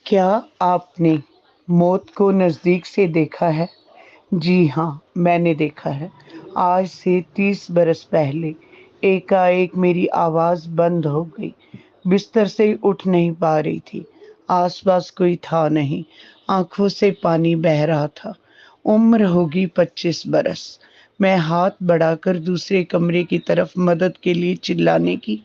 क्या आपने मौत को नज़दीक से देखा है? जी हाँ, मैंने देखा है। आज से 30 बरस पहले एकाएक मेरी आवाज़ बंद हो गई। बिस्तर से उठ नहीं पा रही थी। आस-पास कोई था नहीं। आँखों से पानी बह रहा था। उम्र होगी 25 बरस। मैं हाथ बढ़ाकर दूसरे कमरे की तरफ मदद के लिए चिल्लाने की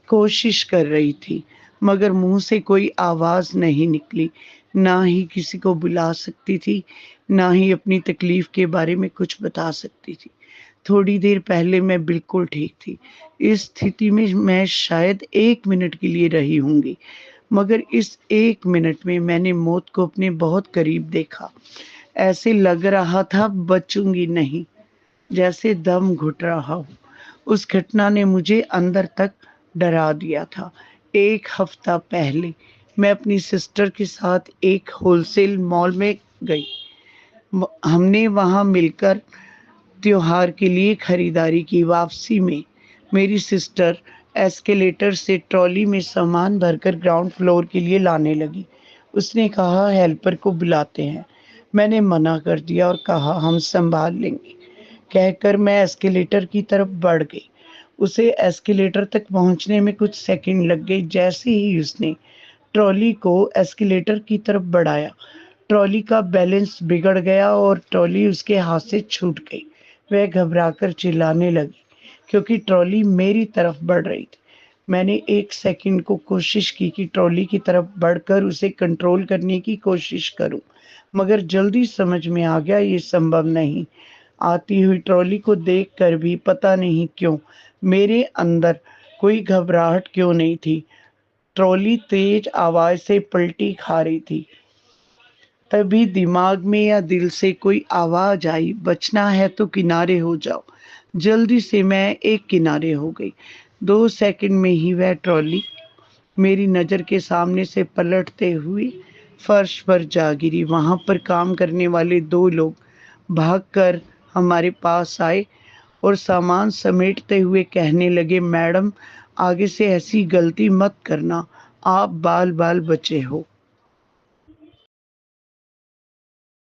कोशिश कर रही थी, मगर मुँह से कोई आवाज़ नहीं निकली। ना ही किसी को बुला सकती थी, ना ही अपनी तकलीफ़ के बारे में कुछ बता सकती थी। थोड़ी देर पहले मैं बिल्कुल ठीक थी। इस स्थिति में मैं शायद 1 मिनट के लिए रही होंगी, मगर इस 1 मिनट में मैंने मौत को अपने बहुत करीब देखा। ऐसे लग रहा था बचूँगी नहीं, जैसे दम घुट रहा हो। उस घटना ने मुझे अंदर तक डरा दिया था। 1 हफ्ता पहले मैं अपनी सिस्टर के साथ एक होलसेल मॉल में गई। हमने वहाँ मिलकर त्योहार के लिए खरीदारी की। वापसी में मेरी सिस्टर एस्केलेटर से ट्रॉली में सामान भरकर ग्राउंड फ्लोर के लिए लाने लगी। उसने कहा हेल्पर को बुलाते हैं। मैंने मना कर दिया और कहा हम संभाल लेंगे। कहकर मैं एस्केलेटर की तरफ बढ़ गई। उसे एस्केलेटर तक पहुंचने में कुछ सेकंड लग गए। जैसे ही उसने ट्रॉली को एस्केलेटर की तरफ बढ़ाया, ट्रॉली का बैलेंस बिगड़ गया और ट्रॉली उसके हाथ से छूट गई। वह घबराकर चिल्लाने लगी क्योंकि ट्रॉली मेरी तरफ बढ़ रही थी। मैंने 1 सेकंड को कोशिश की कि ट्रॉली की तरफ बढ़कर उसे कंट्रोल करने की कोशिश करूं, मगर जल्दी समझ में आ गया ये संभव नहीं। आती हुई ट्रॉली को देखकर भी पता नहीं क्यों मेरे अंदर कोई घबराहट क्यों नहीं थी। ट्रॉली तेज आवाज से पलटी खा रही थी। तभी दिमाग में या दिल से कोई आवाज आई, बचना है तो किनारे हो जाओ। जल्दी से मैं एक किनारे हो गई। 2 सेकंड में ही वह ट्रॉली मेरी नज़र के सामने से पलटते हुए फर्श पर जा गिरी। वहां पर काम करने वाले 2 लोग भागकर हमारे पास आए और सामान समेटते हुए कहने लगे, मैडम आगे से ऐसी गलती मत करना, आप बाल बाल बचे हो।